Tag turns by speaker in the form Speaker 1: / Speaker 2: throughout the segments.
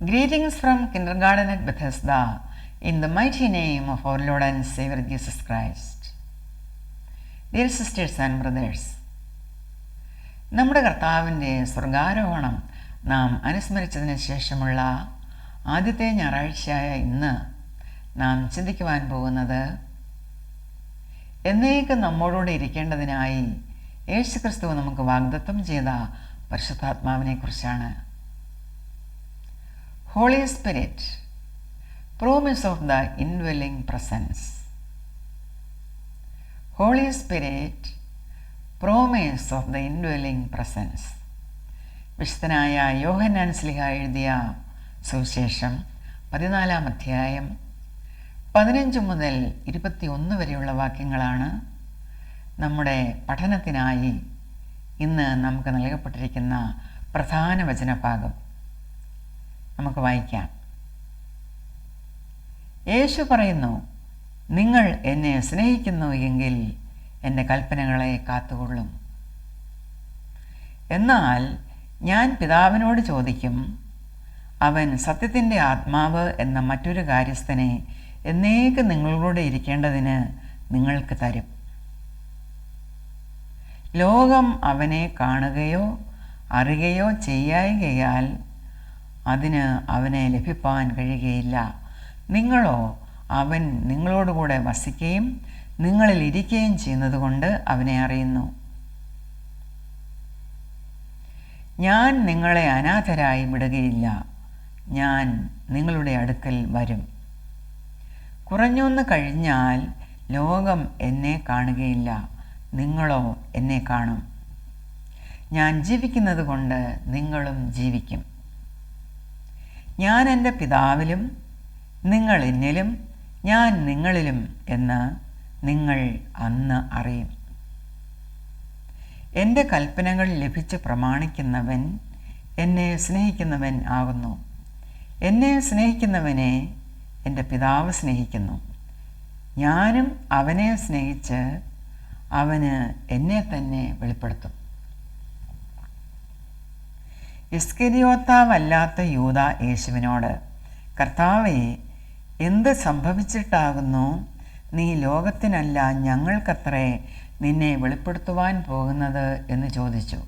Speaker 1: Greetings from Kindergarten at Bethesda, in the mighty name of our Lord and Savior Jesus Christ. Dear sisters and brothers, നമ്മുടെ കർത്താവിൻ്റെ സ്വർഗാരോഹണം നാം അനുസ്മരിച്ചതിന് ശേഷമുള്ള ആദ്യത്തെ ഞായറാഴ്ചയായ ഇന്ന് നാം ചിന്തിക്കുവാൻ പോകുന്നത് എന്നേക്കും നമ്മോടുകൂടെ ഇരിക്കേണ്ടതിനായി യേശുക്രിസ്തു നമുക്ക് വാഗ്ദത്തം ചെയ്ത പരിശുദ്ധാത്മാവിനെക്കുറിച്ചാണ്. Holy Spirit, promise of the indwelling presence. Holy Spirit, promise of the indwelling presence. വിശുദ്ധനായ യോഹന്നാൻ ശ്ലീഹ എഴുതിയ സുവിശേഷം 14-ാം അധ്യായം 15 മുതൽ 21 വരെയുള്ള വാക്യങ്ങളാണ് നമ്മുടെ പഠനത്തിനായി ഇന്ന് നമുക്ക് നൽകപ്പെട്ടിരിക്കുന്ന പ്രധാന വചനഭാഗം. നമുക്ക് വായിക്കാം. യേശു പറയുന്നു, നിങ്ങൾ എന്നെ സ്നേഹിക്കുന്നു എങ്കിൽ എൻ്റെ കൽപ്പനകളെ കാത്തുകൊള്ളും. എന്നാൽ ഞാൻ പിതാവിനോട് ചോദിക്കും, അവൻ സത്യത്തിൻ്റെ ആത്മാവ് എന്ന മറ്റൊരു കാര്യസ്ഥനെ എന്നേക്കും നിങ്ങളോട് ഇരിക്കേണ്ടതിന് നിങ്ങൾക്ക് തരും. ലോകം അവനെ കാണുകയോ അറിയുകയോ ചെയ്യായ്കയാൽ അതിന് അവനെ ലഭിപ്പാൻ കഴിയുകയില്ല. നിങ്ങളോ അവൻ നിങ്ങളോടുകൂടെ വസിക്കുകയും നിങ്ങളിൽ ഇരിക്കുകയും ചെയ്യുന്നതുകൊണ്ട് അവനെ അറിയുന്നു. ഞാൻ നിങ്ങളെ അനാഥരായി വിടുകയില്ല. ഞാൻ നിങ്ങളുടെ അടുക്കൽ വരും. കുറഞ്ഞൊന്ന് കഴിഞ്ഞാൽ ലോകം എന്നെ കാണുകയില്ല, നിങ്ങളോ എന്നെ കാണും. ഞാൻ ജീവിക്കുന്നത് കൊണ്ട് നിങ്ങളും ജീവിക്കും. ഞാൻ എൻ്റെ പിതാവിലും നിങ്ങൾ എന്നിലും ഞാൻ നിങ്ങളിലും എന്ന് നിങ്ങൾ അന്ന് അറിയും. എൻ്റെ കൽപ്പനകൾ ലഭിച്ച് പ്രമാണിക്കുന്നവൻ എന്നെ സ്നേഹിക്കുന്നവൻ ആകുന്നു. എന്നെ സ്നേഹിക്കുന്നവനെ എൻ്റെ പിതാവ് സ്നേഹിക്കുന്നു. ഞാനും അവനെ സ്നേഹിച്ച് അവന് എന്നെ തന്നെ വെളിപ്പെടുത്തും. ഇസ്കരിയോത്താവല്ലാത്ത യൂദ യേശുവിനോട്, കർത്താവേ, എന്ത് സംഭവിച്ചിട്ടാകുന്നു നീ ലോകത്തിനല്ല ഞങ്ങൾക്കത്രേ നിന്നെ വെളിപ്പെടുത്തുവാൻ പോകുന്നത് എന്ന് ചോദിച്ചു.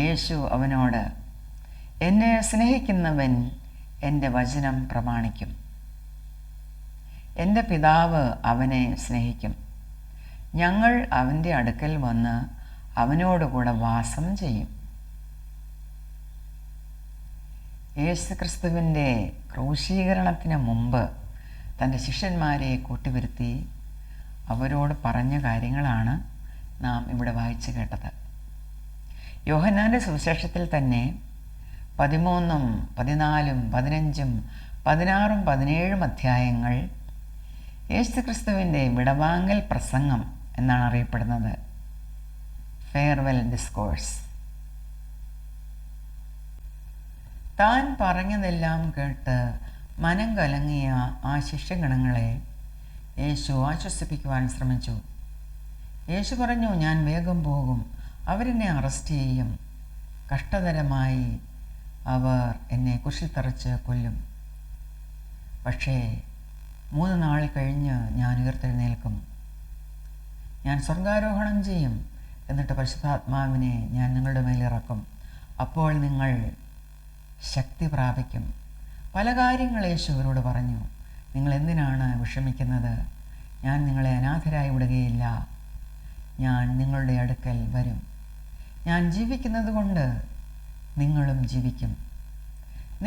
Speaker 1: യേശു അവനോട്, എന്നെ സ്നേഹിക്കുന്നവൻ എൻ്റെ വചനം പ്രമാണിക്കും. എൻ്റെ പിതാവ് അവനെ സ്നേഹിക്കും. ഞങ്ങൾ അവൻ്റെ അടുക്കൽ വന്ന് അവനോടുകൂടെ വാസം ചെയ്യും. യേശുക്രിസ്തുവിൻ്റെ ക്രൂശീകരണത്തിന് മുമ്പ് തൻ്റെ ശിഷ്യന്മാരെ കൂട്ടിവരുത്തി അവരോട് പറഞ്ഞ കാര്യങ്ങളാണ് നാം ഇവിടെ വായിച്ചു കേട്ടത്. യോഹന്നാൻ്റെ സുവിശേഷത്തിൽ തന്നെ 13, 14, 15, 16, 17 അധ്യായങ്ങൾ യേശുക്രിസ്തുവിൻ്റെ വിടവാങ്ങൽ പ്രസംഗം എന്നാണ് അറിയപ്പെടുന്നത്. Farewell discourse. താൻ പറഞ്ഞതെല്ലാം കേട്ട് മനം കലങ്ങിയ ആ ശിഷ്യഗണങ്ങളെ യേശു ആശ്വസിപ്പിക്കുവാൻ ശ്രമിച്ചു. യേശു പറഞ്ഞു, ഞാൻ വേഗം പോകും, അവരെന്നെ അറസ്റ്റ് ചെയ്യും, കഷ്ടതരമായി അവർ എന്നെ കുരിശിൽ തറച്ച് കൊല്ലും. പക്ഷേ 3 നാൾ കഴിഞ്ഞ് ഞാൻ ഉയർത്തെഴുന്നേൽക്കും. ഞാൻ സ്വർഗാരോഹണം ചെയ്യും, എന്നിട്ട് പരിശുദ്ധാത്മാവിനെ ഞാൻ നിങ്ങളുടെ മേലിറക്കും. അപ്പോൾ നിങ്ങൾ ശക്തി പ്രാപിക്കും. പല കാര്യങ്ങൾ യേശു അവരോട് പറഞ്ഞു. നിങ്ങൾ എന്തിനാണ് വിഷമിക്കുന്നത്? ഞാൻ നിങ്ങളെ അനാഥരായി വിടുകയില്ല. ഞാൻ നിങ്ങളുടെ അടുക്കൽ വരും. ഞാൻ ജീവിക്കുന്നത് കൊണ്ട് നിങ്ങളും ജീവിക്കും.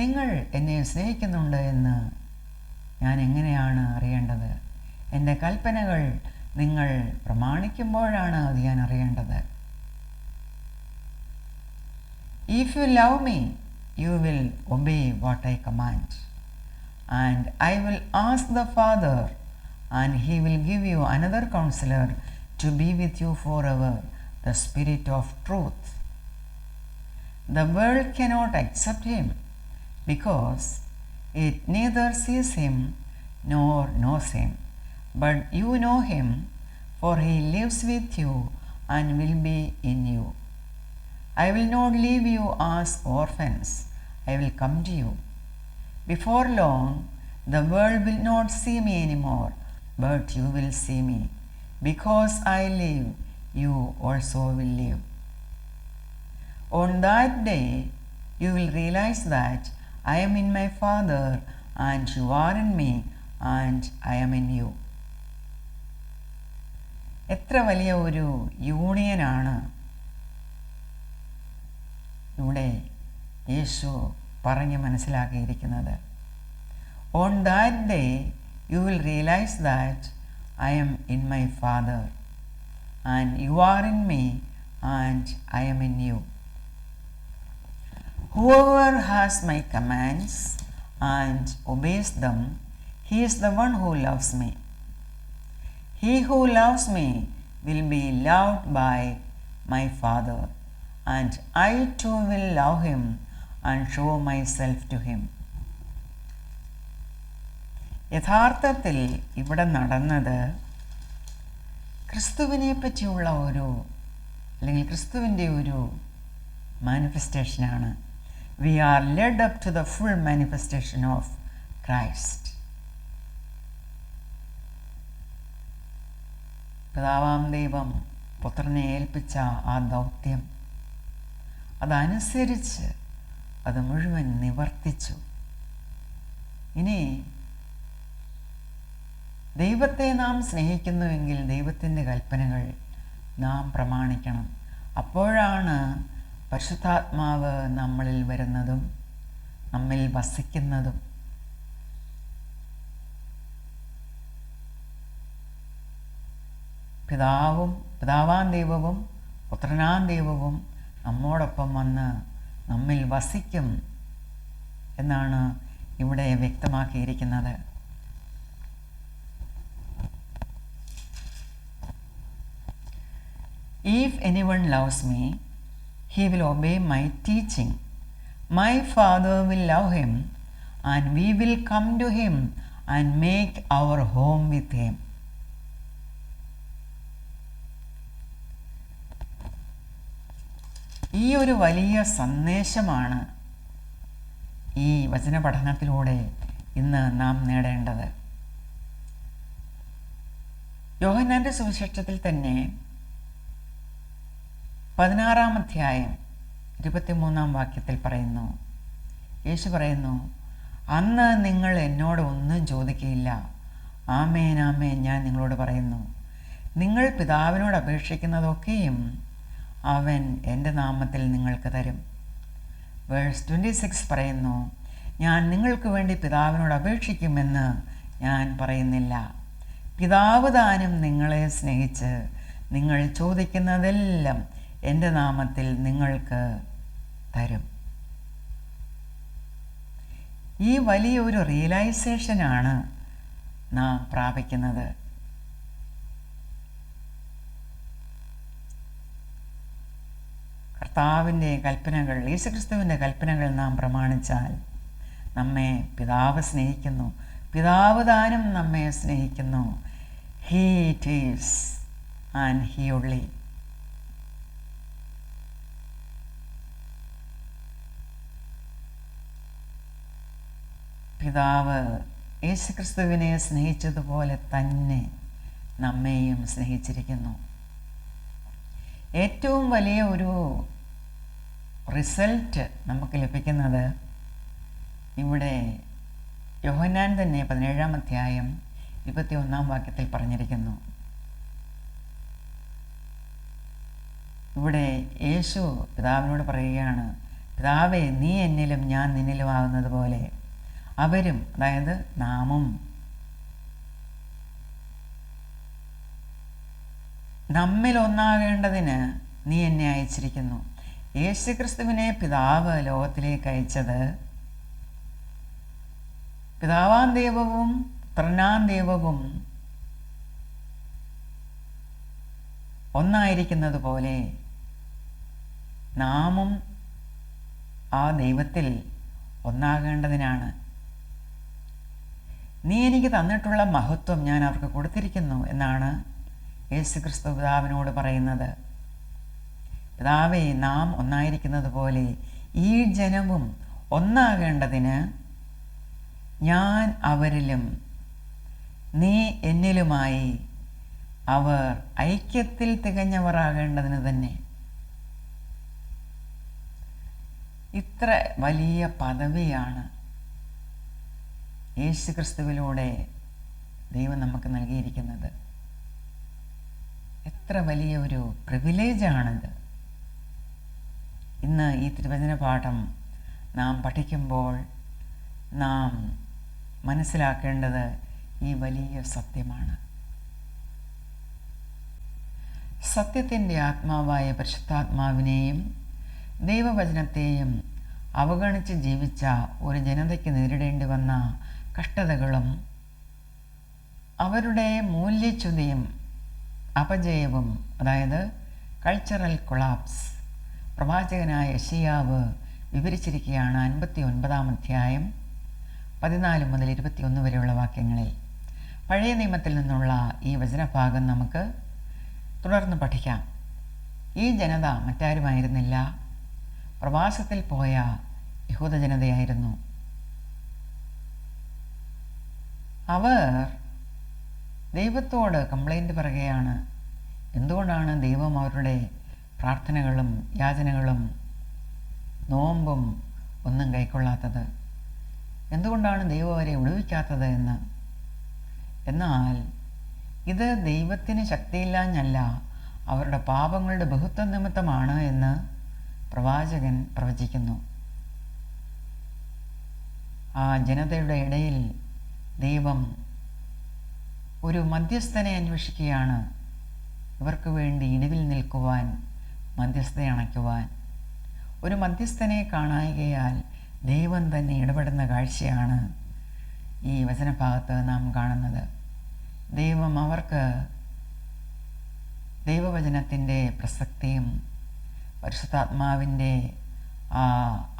Speaker 1: നിങ്ങൾ എന്നെ സ്നേഹിക്കുന്നുണ്ട് എന്ന് ഞാൻ എങ്ങനെയാണ് അറിയേണ്ടത്? എൻ്റെ കൽപ്പനകൾ നിങ്ങൾ പ്രമാണിക്കുമ്പോഴാണ് അത് ഞാൻ അറിയേണ്ടത്. If you love me, you will obey what I command. And I will ask the Father, and he will give you another counselor to be with you forever, the Spirit of truth. The world cannot accept him, because it neither sees him nor knows him. But you know him, for he lives with you and will be in you. I will not leave you as orphans. I will come to you. Before long, the world will not see me anymore, but you will see me. Because I live, you also will live. On that day, you will realize that I am in my Father, and you are in me, and I am in you. എത്ര വലിയ ഒരു യൂണിയനാണ് ഇവിടെ യേശു പറഞ്ഞ് മനസ്സിലാക്കിയിരിക്കുന്നത്. On that day you will realise that I am in my father and you are in me and I am in you. Whoever has my commands and obeys them, he is the one who loves me. He who loves me will be loved by my Father, and I too will love him and show myself to him. യഥാർത്ഥത്തിൽ ഇവിടെ നടന്നത് ക്രിസ്തുവിനെ പറ്റിയുള്ള അല്ലെങ്കിൽ ക്രിസ്തുവിൻ്റെ ഒരു മാനിഫെസ്റ്റേഷനാണ്. We are led up to the full manifestation of Christ. പിതാവാം ദൈവം പുത്രനെ ഏൽപ്പിച്ച ആ ദൗത്യം അതനുസരിച്ച് അത് മുഴുവൻ നിവർത്തിച്ചു. ഇനി ദൈവത്തെ നാം സ്നേഹിക്കുന്നുവെങ്കിൽ ദൈവത്തിൻ്റെ കൽപ്പനകൾ നാം പ്രമാണിക്കണം. അപ്പോഴാണ് പരിശുദ്ധാത്മാവ് നമ്മളിൽ വരുന്നതും നമ്മിൽ വസിക്കുന്നതും. പിതാവാം ദൈവവും പുത്രനാം ദൈവവും നമ്മോടൊപ്പം വന്ന് നമ്മിൽ വസിക്കും എന്നാണ് ഇവിടെ വ്യക്തമാക്കിയിരിക്കുന്നത്. If anyone loves me, he will obey my teaching. My Father will love him, and we will come to him and make our home with him. ഈ ഒരു വലിയ സന്ദേശമാണ് ഈ വചന പഠനത്തിലൂടെ ഇന്ന് നാം നേടേണ്ടത്. യോഹന്നാന്റെ സുവിശേഷത്തിൽ തന്നെ 16-ാം അധ്യായം 23-ാം വാക്യത്തിൽ പറയുന്നു, യേശു പറയുന്നു, അന്ന് നിങ്ങൾ എന്നോട് ഒന്നും ചോദിക്കുകയില്ല. ആമേൻ ആമേൻ ഞാൻ നിങ്ങളോട് പറയുന്നു, നിങ്ങൾ പിതാവിനോട് അപേക്ഷിക്കുന്നതൊക്കെയും അവൻ എൻ്റെ നാമത്തിൽ നിങ്ങൾക്ക് തരും. വേഴ്സ് 26 പറയുന്നു, ഞാൻ നിങ്ങൾക്ക് വേണ്ടി പിതാവിനോട് അപേക്ഷിക്കുമെന്ന് ഞാൻ പറയുന്നില്ല. പിതാവ് താനും നിങ്ങളെ സ്നേഹിച്ച് നിങ്ങൾ ചോദിക്കുന്നതെല്ലാം എൻ്റെ നാമത്തിൽ നിങ്ങൾക്ക് തരും. ഈ വലിയൊരു റിയലൈസേഷനാണ് നാം പ്രാപിക്കുന്നത്. കർത്താവിൻ്റെ കൽപ്പനകൾ, യേശുക്രിസ്തുവിൻ്റെ കൽപ്പനകൾ നാം പ്രമാണിച്ചാൽ നമ്മെ പിതാവ് സ്നേഹിക്കുന്നു, പിതാവ് താനും നമ്മെ സ്നേഹിക്കുന്നു. He it is and he only. പിതാവ് യേശുക്രിസ്തുവിനെ സ്നേഹിച്ചതുപോലെ തന്നെ നമ്മെയും സ്നേഹിച്ചിരിക്കുന്നു. ഏറ്റവും വലിയ ഒരു റിസൾട്ട് നമുക്ക് ലഭിക്കുന്നത് ഇവിടെ യോഹന്നാൻ തന്നെ 17-ാം അധ്യായം 21-ാം വാക്യത്തിൽ പറഞ്ഞിരിക്കുന്നു. ഇവിടെ യേശു പിതാവിനോട് പറയുകയാണ്, പിതാവേ, നീ എന്നിലും ഞാൻ നിന്നിലും ആകുന്നത് പോലെ അവരും, അതായത് നാമും നമ്മിൽ ഒന്നാകേണ്ടതിന് നീ എന്നെ അയച്ചിരിക്കുന്നു. യേശുക്രിസ്തുവിനെ പിതാവ് ലോകത്തിലേക്ക് അയച്ചത് പിതാവാം ദൈവവും പുത്രനാം ദൈവവും ഒന്നായിരിക്കുന്നത് പോലെ നാമും ആ ദൈവത്തിൽ ഒന്നാകേണ്ടതിനാണ്. നീ എനിക്ക് തന്നിട്ടുള്ള മഹത്വം ഞാൻ അവർക്ക് കൊടുത്തിരിക്കുന്നു എന്നാണ് യേശുക്രിസ്തു പിതാവിനോട് പറയുന്നത്. പിതാവേ, നാം ഒന്നായിരിക്കുന്നത് പോലെ ഈ ജനവും ഒന്നാകേണ്ടതിന് ഞാൻ അവരിലും നീ എന്നിലുമായി അവർ ഐക്യത്തിൽ തികഞ്ഞവരാകേണ്ടതിന് തന്നെ. ഇത്ര വലിയ പദവിയാണ് യേശുക്രിസ്തുവിലൂടെ ദൈവം നമുക്ക് നൽകിയിരിക്കുന്നത്. എത്ര വലിയ ഒരു പ്രിവിലേജാണിത്. ഇന്ന് ഈ തിരുവചന പാഠം നാം പഠിക്കുമ്പോൾ നാം മനസ്സിലാക്കേണ്ടത് ഈ വലിയ സത്യമാണ്. സത്യത്തിൻ്റെ ആത്മാവായ പരിശുദ്ധാത്മാവിനെയും ദൈവവചനത്തെയും അവഗണിച്ച് ജീവിച്ച ഒരു ജനതയ്ക്ക് നേരിടേണ്ടി വന്ന കഷ്ടതകളും അവരുടെ മൂല്യച്യുതിയും അപജയവും, അതായത് കൾച്ചറൽ കൊളാപ്സ്, പ്രവാചകനായ യെശയ്യാവ് വിവരിച്ചിരിക്കുകയാണ് 59-ാം അധ്യായം 14 മുതൽ 21 വരെയുള്ള വാക്യങ്ങളിൽ. പഴയ നിയമത്തിൽ നിന്നുള്ള ഈ വചനഭാഗം നമുക്ക് തുടർന്ന് പഠിക്കാം. ഈ ജനത മറ്റാരുമായിരുന്നില്ല, പ്രവാസത്തിൽ പോയ യഹൂദ ജനതയായിരുന്നു. അവർ ദൈവത്തോട് കംപ്ലൈൻറ്റ് പറയുകയാണ്. എന്തുകൊണ്ടാണ് ദൈവം അവരുടെ പ്രാർത്ഥനകളും യാചനകളും നോമ്പും ഒന്നും കൈക്കൊള്ളാത്തത്? എന്തുകൊണ്ടാണ് ദൈവം അവരെ വിടുവിക്കാത്തത് എന്ന്. എന്നാൽ ഇത് ദൈവത്തിന് ശക്തിയില്ലാഞ്ഞല്ല, അവരുടെ പാപങ്ങളുടെ ബഹുത്വ നിമിത്തമാണ് എന്ന് പ്രവാചകൻ പ്രവചിക്കുന്നു. ആ ജനതയുടെ ഇടയിൽ ദൈവം ഒരു മധ്യസ്ഥനെ അന്വേഷിക്കുകയാണ്. ഇവർക്ക് വേണ്ടി ഇടിവിൽ നിൽക്കുവാൻ, മധ്യസ്ഥ അണയ്ക്കുവാൻ. ഒരു മധ്യസ്ഥനെ കാണായികയാൽ ദൈവം തന്നെ ഇടപെടുന്ന കാഴ്ചയാണ് ഈ വചനഭാഗത്ത് നാം കാണുന്നത്. ദൈവം അവർക്ക് ദൈവവചനത്തിൻ്റെ പ്രസക്തിയും പരിശുദ്ധാത്മാവിൻ്റെ ആ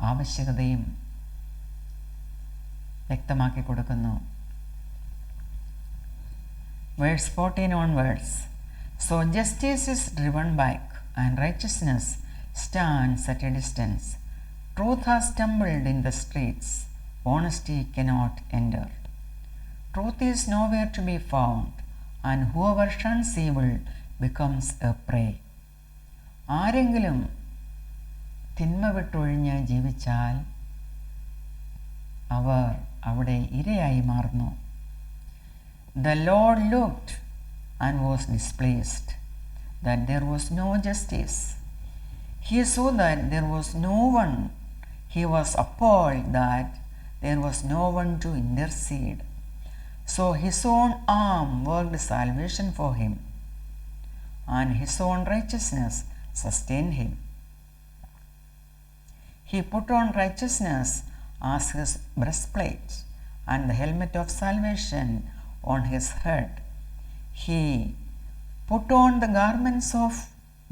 Speaker 1: ആവശ്യകതയും വ്യക്തമാക്കി കൊടുക്കുന്നു. Verse 14 onwards. So justice is driven back and righteousness stands at a distance. Truth has stumbled in the streets. Honesty cannot enter. Truth is nowhere to be found, and whoever shuns evil becomes a prey. ആരെങ്കിലും തിന്മ വിട്ടൊഴിഞ്ഞ് ജീവിച്ചാൽ അവർ അവിടെ ഇരയായി മാറുന്നു. The Lord looked and was displeased that there was no justice. He saw that there was no one. He was appalled that there was no one to intercede. So his own arm worked salvation for him, and his own righteousness sustained him. He put on righteousness as his breastplate, and the helmet of salvation on his head. He put on the garments of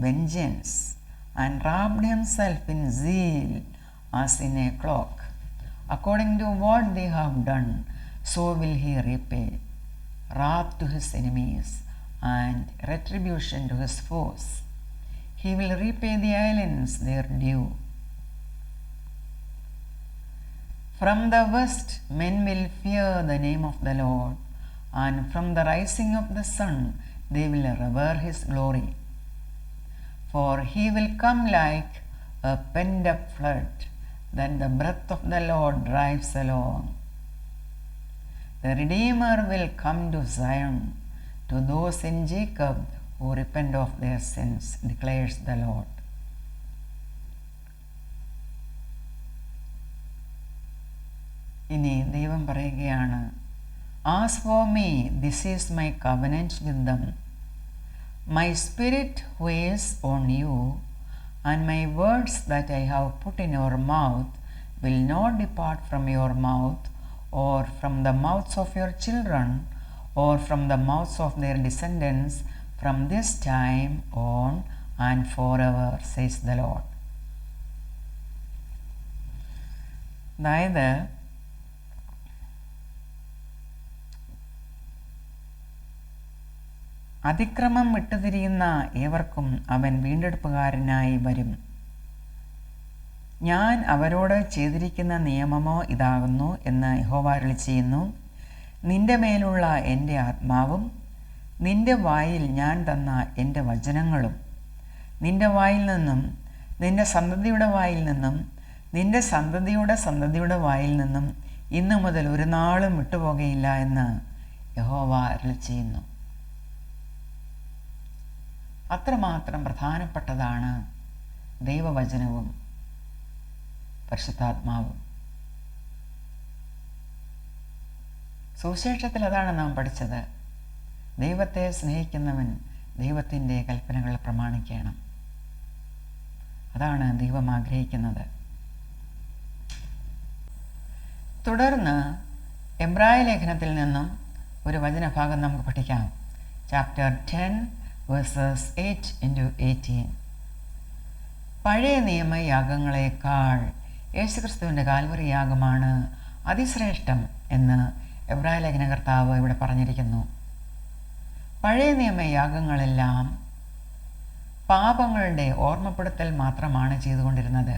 Speaker 1: vengeance and wrapped himself in zeal as in a cloak. According to what they have done, so will he repay wrath to his enemies and retribution to his foes. He will repay the islands their due. From the west men will fear the name of the Lord, and from the rising of the sun they will revere his glory. For he will come like a pent-up flood that the breath of the Lord drives along. The Redeemer will come to Zion, to those in Jacob who repent of their sins, declares the Lord. ഇനി ദൈവം പറയുകയാണ്, As for me, this is my covenant with them. My spirit weighs on you, and my words that I have put in your mouth will not depart from your mouth, or from the mouths of your children, or from the mouths of their descendants, from this time on and forever, says the Lord. അതായത് അതിക്രമം വിട്ടുതിരിയുന്ന ഏവർക്കും അവൻ വീണ്ടെടുപ്പുകാരനായി വരും. ഞാൻ അവരോട് ചെയ്തിരിക്കുന്ന നിയമമോ ഇതാകുന്നു എന്ന് യഹോവ അരുളിച്ചെയ്യുന്നു. നിന്റെ മേലുള്ള എൻ്റെ ആത്മാവും നിന്റെ വായിൽ ഞാൻ തന്ന എൻ്റെ വചനങ്ങളും നിന്റെ വായിൽ നിന്നും നിന്റെ സന്തതിയുടെ വായിൽ നിന്നും നിന്റെ സന്തതിയുടെ വായിൽ നിന്നും ഇന്നു മുതൽ ഒരു നാളും വിട്ടുപോകയില്ല എന്ന് യഹോവ അരുളിച്ചെയ്യുന്നു. അത്രമാത്രം പ്രധാനപ്പെട്ടതാണ് ദൈവവചനവും പരിശുദ്ധാത്മാവും. സുവിശേഷത്തിൽ അതാണ് നാം പഠിച്ചത്. ദൈവത്തെ സ്നേഹിക്കുന്നവൻ ദൈവത്തിൻ്റെ കൽപ്പനകൾ പ്രമാണിക്കണം. അതാണ് ദൈവം ആഗ്രഹിക്കുന്നത്. തുടർന്ന് എബ്രായ ലേഖനത്തിൽ നിന്നും ഒരു വചനഭാഗം നമുക്ക് പഠിക്കാം. Chapter 10 versus 8-18. പഴയ നിയമയാഗങ്ങളെക്കാൾ യേശുക്രിസ്തുവിൻ്റെ കാൽവറി യാഗമാണ് അതിശ്രേഷ്ഠം എന്ന് എബ്രായ ലേഖനകർത്താവ് ഇവിടെ പറഞ്ഞിരിക്കുന്നു. പഴയ നിയമയാഗങ്ങളെല്ലാം പാപങ്ങളുടെ ഓർമ്മപ്പെടുത്തൽ മാത്രമാണ് ചെയ്തുകൊണ്ടിരുന്നത്,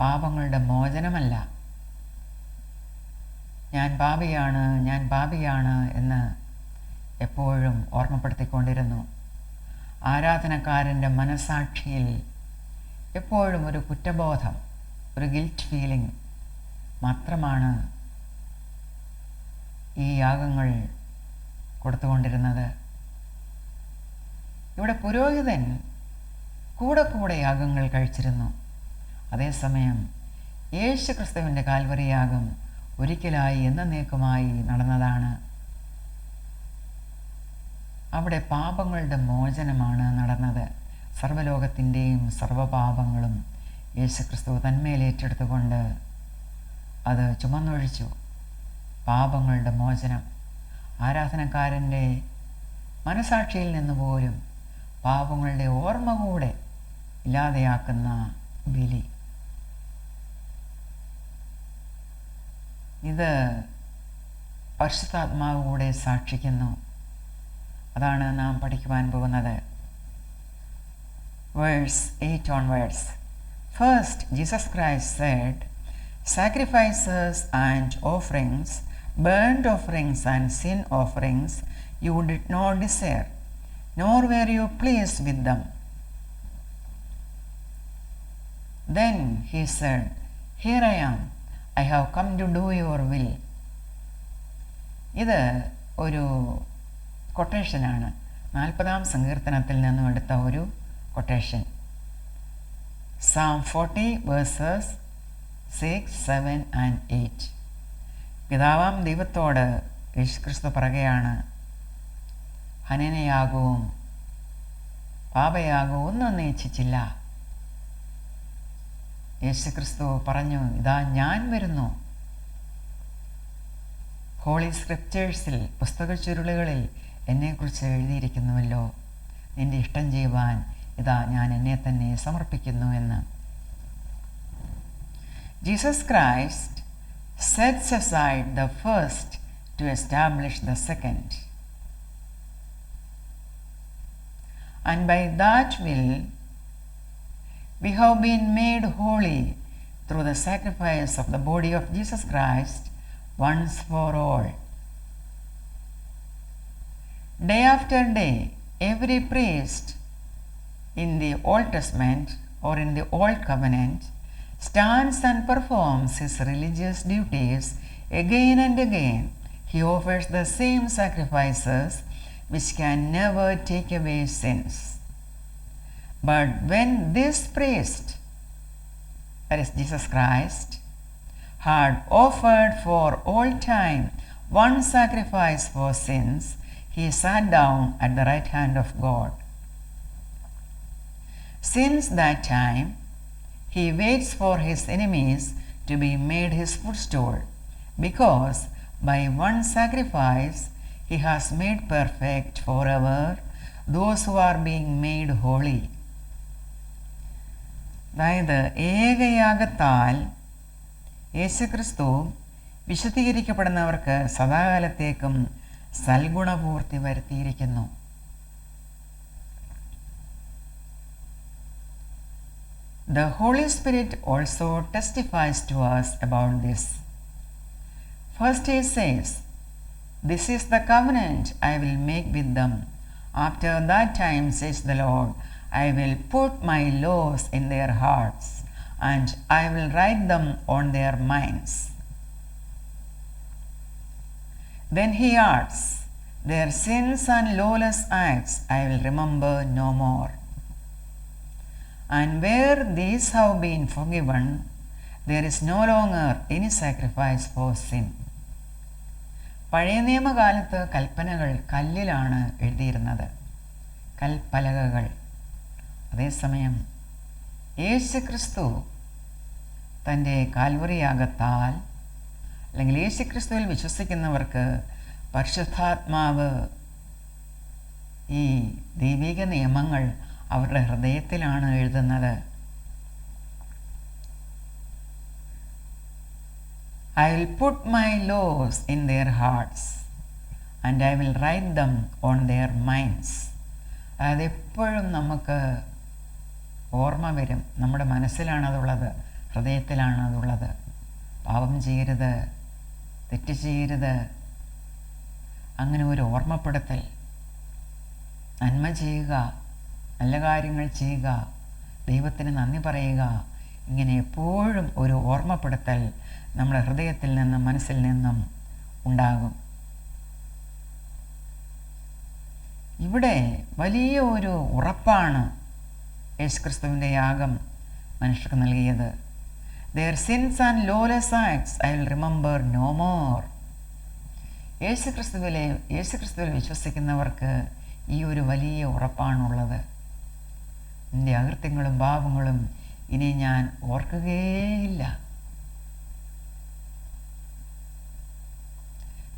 Speaker 1: പാപങ്ങളുടെ മോചനമല്ല. ഞാൻ പാപിയാണ് എന്ന് എപ്പോഴും ഓർമ്മപ്പെടുത്തിക്കൊണ്ടിരുന്നു. ആരാധനക്കാരൻ്റെ മനസാക്ഷിയിൽ എപ്പോഴും ഒരു കുറ്റബോധം, ഒരു ഗിൽറ്റ് ഫീലിംഗ് മാത്രമാണ് ഈ യാഗങ്ങൾ കൊടുത്തുകൊണ്ടിരുന്നത്. ഇവിടെ പുരോഹിതൻ കൂടെ യാഗങ്ങൾ കഴിച്ചിരുന്നു. അതേസമയം യേശു ക്രിസ്തുവിൻ്റെ കാൽവറി യാഗം ഒരിക്കലായി എന്നേക്കുമായി നടന്നതാണ്. അവിടെ പാപങ്ങളുടെ മോചനമാണ് നടന്നത്. സർവ്വലോകത്തിൻ്റെയും സർവ്വപാപങ്ങളും യേശുക്രിസ്തു തന്മേൽ ഏറ്റെടുത്തുകൊണ്ട് അത് ചുമന്നൊഴിച്ചു. പാപങ്ങളുടെ മോചനം, ആരാധനക്കാരൻ്റെ മനസാക്ഷിയിൽ നിന്ന് പോലും പാപങ്ങളുടെ ഓർമ്മ കൂടെ ഇല്ലാതെയാക്കുന്ന ബലി. ഇത് പരിശുദ്ധാത്മാവ് കൂടെ സാക്ഷിക്കുന്നു. അതാണ് നാം പഠിക്കുവാൻ പോകുന്നത്. Verse 8 onwards. First, Jesus Christ said, "Sacrifices and offerings, burnt offerings and sin offerings you did not desire, nor were you pleased with them." Then he said, "Here I am. I have come to do your will." ഇത് ഒരു കൊട്ടേഷനാണ്. 40-ാം സങ്കീർത്തനത്തിൽ നിന്നും എടുത്ത ഒരു quotation. Psalm 40 verses 6, 7 and 8. പിതാവാം ദൈവത്തോട് യേശുക്രിസ്തു പറയുകയാണ്, ഹനനയാകവും പാപയാകവും ഒന്നും ഇച്ഛിച്ചില്ല. യേശുക്രിസ്തു പറഞ്ഞു, ഇതാ ഞാൻ വരുന്നു. ഹോളി സ്ക്രിപ്റ്റേഴ്സിൽ, പുസ്തക ചുരുളുകളിൽ എന്നെക്കുറിച്ച് എഴുതിയിരിക്കുന്നുവല്ലോ, നിന്റെ ഇഷ്ടം ചെയ്യുവാൻ ഇതാ ഞാൻ എന്നെ തന്നെ സമർപ്പിക്കുന്നു എന്ന്. Jesus Christ sets aside the first to establish the second. And by that will we have been made holy through the sacrifice of the body of Jesus Christ once for all. Day after day, every priest in the Old Testament or in the Old Covenant stands and performs his religious duties again and again. He offers the same sacrifices which can never take away sins. But when this priest, that is Jesus Christ, had offered for all time one sacrifice for sins, he sat down at the right hand of God. Since that time, he waits for his enemies to be made his footstool, because by one sacrifice he has made perfect forever those who are being made holy. അതായത് ഏകയാഗത്താൽ യേശുക്രിസ്തു വിശുദ്ധീകരിക്കപ്പെടുന്നവർക്ക് സദാകാലത്തേക്കും സൽഗുണപൂർത്തി വരുത്തിയിരിക്കുന്നു. The Holy Spirit also testifies to us about this. First he says, "This is the covenant I will make with them. After that time, says the Lord, I will put my laws in their hearts, and I will write them on their minds." Then he adds, "Their sins and lawless acts I will remember no more. And where these have been forgiven, there is no longer any sacrifice for sin." പഴയ നിയമകാലത്ത് കൽപ്പനകൾ കല്ലിലാണ് എഴുതിയിരുന്നത്, കൽപ്പലകകൾ. അതേസമയം യേശുക്രിസ്തു തൻ്റെ കാൽവറിയാഗത്താൽ, അല്ലെങ്കിൽ യേശുക്രിസ്തുവിൽ വിശ്വസിക്കുന്നവർക്ക് പരിശുദ്ധാത്മാവ് ഈ ദൈവിക നിയമങ്ങൾ അവരുടെ ഹൃദയത്തിലാണ് എഴുതുന്നത്. "I will put my laws in their hearts and I will write them on their minds." അതായത് എപ്പോഴും നമുക്ക് ഓർമ്മ വരും, നമ്മുടെ മനസ്സിലാണ് അതുള്ളത്, ഹൃദയത്തിലാണ് അതുള്ളത്. പാപം ചെയ്യരുത്, തെറ്റ് ചെയ്യരുത്, അങ്ങനെ ഒരു ഓർമ്മപ്പെടുത്തൽ. നന്മ ചെയ്യുക, നല്ല കാര്യങ്ങൾ ചെയ്യുക, ദൈവത്തിന് നന്ദി പറയുക, ഇങ്ങനെ എപ്പോഴും ഒരു ഓർമ്മപ്പെടുത്തൽ നമ്മുടെ ഹൃദയത്തിൽ നിന്നും മനസ്സിൽ നിന്നും ഉണ്ടാകും. ഇവിടെ വലിയ ഒരു ഉറപ്പാണ് യേശുക്രിസ്തുവിൻ്റെ യാഗം മനുഷ്യർക്ക് നൽകിയത്. "Their sins and lawless acts I will remember no more." യേശുക്രിസ്തുവിൽ വിശ്വസിക്കുന്നവർക്ക് ഈ ഒരു വലിയ ഉറപ്പാണുള്ളത്. എൻ്റെ അകൃത്യങ്ങളും പാപങ്ങളും ഇനി ഞാൻ ഓർക്കുകയില്ല.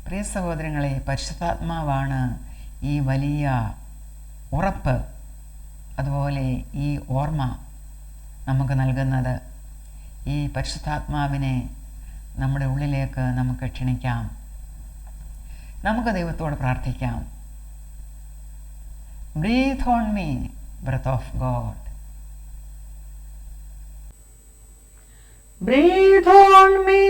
Speaker 1: പ്രിയ സഹോദരങ്ങളെ, പരിശുദ്ധാത്മാവാണ് ഈ വലിയ ഉറപ്പ്, അതുപോലെ ഈ ഓർമ്മ നമുക്ക് നൽകുന്നത്. ഈ പരിശുദ്ധാത്മാവിനെ നമ്മുടെ ഉള്ളിലേക്ക് നമുക്ക് ക്ഷണിക്കാം. നമുക്ക് ദൈവത്തോട് പ്രാർത്ഥിക്കാം. "Breathe on me, breath of God.
Speaker 2: Breathe on me,